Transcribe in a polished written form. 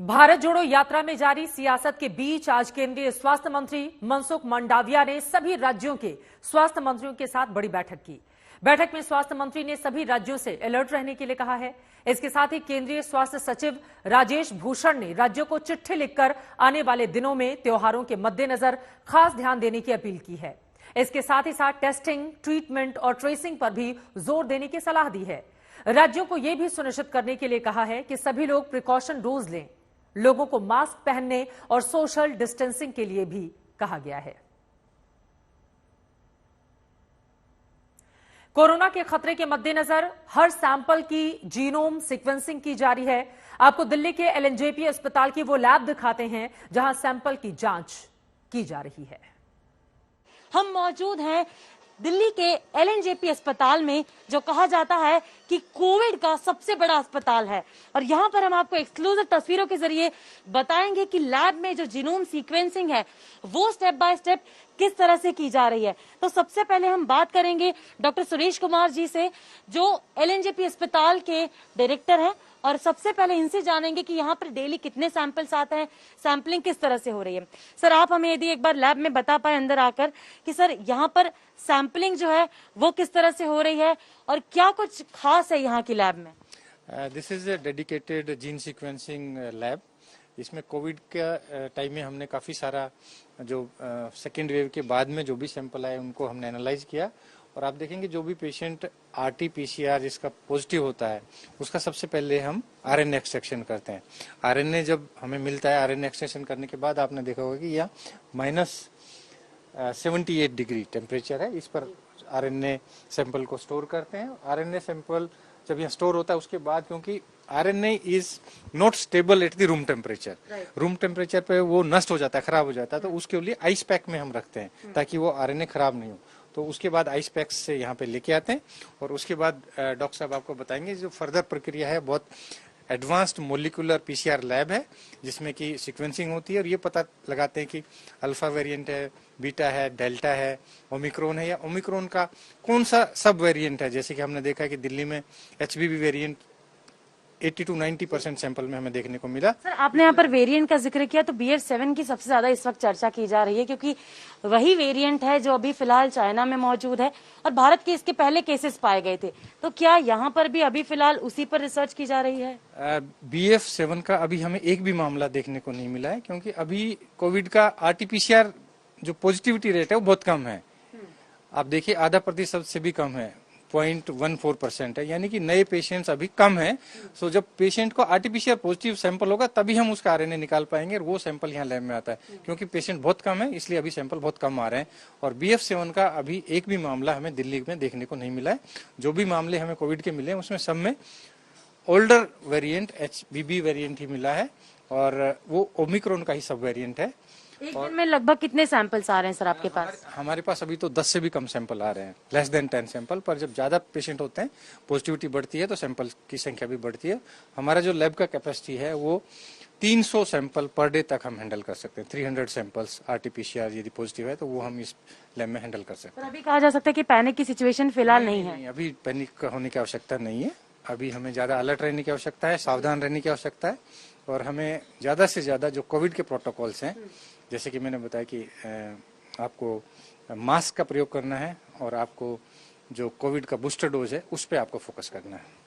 भारत जोड़ो यात्रा में जारी सियासत के बीच आज केंद्रीय स्वास्थ्य मंत्री मनसुख मंडाविया ने सभी राज्यों के स्वास्थ्य मंत्रियों के साथ बड़ी बैठक की। बैठक में स्वास्थ्य मंत्री ने सभी राज्यों से अलर्ट रहने के लिए कहा है। इसके साथ ही केंद्रीय स्वास्थ्य सचिव राजेश भूषण ने राज्यों को चिट्ठी लिखकर आने वाले दिनों में त्योहारों के मद्देनजर खास ध्यान देने की अपील की है। इसके साथ ही साथ टेस्टिंग, ट्रीटमेंट और ट्रेसिंग पर भी जोर देने की सलाह दी है। राज्यों को यह भी सुनिश्चित करने के लिए कहा है कि सभी लोग प्रिकॉशन डोज लें। लोगों को मास्क पहनने और सोशल डिस्टेंसिंग के लिए भी कहा गया है। कोरोना के खतरे के मद्देनजर हर सैंपल की जीनोम सीक्वेंसिंग की जा रही है। आपको दिल्ली के एलएनजेपी अस्पताल की वो लैब दिखाते हैं जहां सैंपल की जांच की जा रही है। हम मौजूद हैं दिल्ली के एलएनजेपी अस्पताल में, जो कहा जाता है कि कोविड का सबसे बड़ा अस्पताल है। और यहाँ पर हम आपको एक्सक्लूसिव तस्वीरों के जरिए बताएंगे कि लैब में जो जीनोम सीक्वेंसिंग है वो स्टेप बाय स्टेप किस तरह से की जा रही है। तो सबसे पहले हम बात करेंगे डॉक्टर सुरेश कुमार जी से, जो एलएनजेपी अस्पताल के डायरेक्टर हैं, और सबसे पहले इनसे जानेंगे कि यहाँ पर डेली कितने सैंपल्स आते हैं, सैंपलिंग किस तरह से हो रही है। सर, आप हमें यदि एक बार लैब में बता पाए अंदर आकर कि सर यहाँ पर सैंपलिंग जो है वो किस तरह से हो रही है और क्या कुछ खास है यहाँ की लैब में। This is a dedicated gene sequencing lab. इसमें कोविड के टाइम में हमने काफ़ी सारा जो सेकेंड वेव के बाद में जो भी सैंपल आए उनको हमने एनालाइज किया। और आप देखेंगे जो भी पेशेंट RT-PCR जिसका पॉजिटिव होता है उसका सबसे पहले हम RNA एक्सट्रैक्शन करते हैं। RNA जब हमें मिलता है, RNA एक्सट्रैक्शन करने के बाद आपने देखा होगा कि यह -78 डिग्री टेम्परेचर है। इस पर RNA सैंपल को स्टोर करते हैं। RNA सैंपल जब यहाँ स्टोर होता है उसके बाद, क्योंकि RNA is not stable at the room temperature, room temperature पे वो नष्ट हो जाता है, खराब हो जाता है, तो उसके लिए आइस पैक में हम रखते हैं ताकि वो RNA खराब नहीं हो। तो उसके बाद आइस पैक्स से यहाँ पे लेके आते हैं और उसके बाद डॉक्टर साहब आपको बताएंगे जो फर्दर प्रक्रिया है। बहुत एडवांस्ड मोलिकुलर PCR लैब है जिसमें कि सीक्वेंसिंग होती है और ये पता लगाते हैं कि अल्फा वेरिएंट है, बीटा है, डेल्टा है, ओमिक्रॉन है, या ओमिक्रॉन का कौन सा सब वेरिएंट है। जैसे कि हमने देखा है कि दिल्ली में HBV वेरिएंट 80 to 90% सैंपल में हमें देखने को मिला। सर, आपने यहाँ पर वेरिएंट का जिक्र किया, तो BF7 की सबसे ज्यादा इस वक्त चर्चा की जा रही है क्योंकि वही वेरिएंट है जो अभी फिलहाल चाइना में मौजूद है और भारत के इसके पहले केसेस पाए गए थे। तो क्या यहाँ पर भी अभी फिलहाल उसी पर रिसर्च की जा रही है? BF7 का अभी हमें एक भी मामला देखने को नहीं मिला है क्योंकि अभी कोविड का RT-PCR जो पॉजिटिविटी रेट है वो बहुत कम है। आप देखिए 0.5% से भी कम है, 0.14% है, यानी कि नए पेशेंट्स अभी कम है। सो जब पेशेंट को RT-PCR पॉजिटिव सैंपल होगा तभी हम उसका RNA निकाल पाएंगे और वो सैंपल यहाँ लैब में आता है। क्योंकि पेशेंट बहुत कम है इसलिए अभी सैंपल बहुत कम आ रहे हैं। और BF7 का अभी एक भी मामला हमें दिल्ली में देखने को नहीं मिला है। जो भी मामले हमें कोविड के मिले हैं उसमें सब में ओल्डर वेरिएंट HBB वेरिएंट ही मिला है और वो ओमिक्रॉन का ही सब वेरिएंट है। एक दिन में लगभग कितने सैंपल्स आ रहे हैं सर आपके पास? हमारे पास अभी तो 10 से भी कम सैंपल आ रहे हैं, लेस देन 10 सैंपल। पर जब ज्यादा पेशेंट होते हैं, पॉजिटिविटी बढ़ती है तो सैंपल की संख्या भी बढ़ती है। हमारा जो लैब का कैपेसिटी है वो 300 सैंपल पर डे तक हम हैंडल कर सकते हैं। 300 सैंपल्स RT-PCR यदि पॉजिटिव है तो वो हम इस लैब में हैंडल कर सकते हैं। अभी कहा जा सकता है कि पैनिक की सिचुएशन फिलहाल नहीं है? अभी पैनिक होने की आवश्यकता नहीं है। अभी हमें ज्यादा अलर्ट रहने की आवश्यकता है, सावधान रहने की आवश्यकता है और हमें ज्यादा से ज्यादा जो कोविड के प्रोटोकॉल्स हैं, जैसे कि मैंने बताया कि आपको मास्क का प्रयोग करना है और आपको जो कोविड का बूस्टर डोज है उस पर आपको फोकस करना है।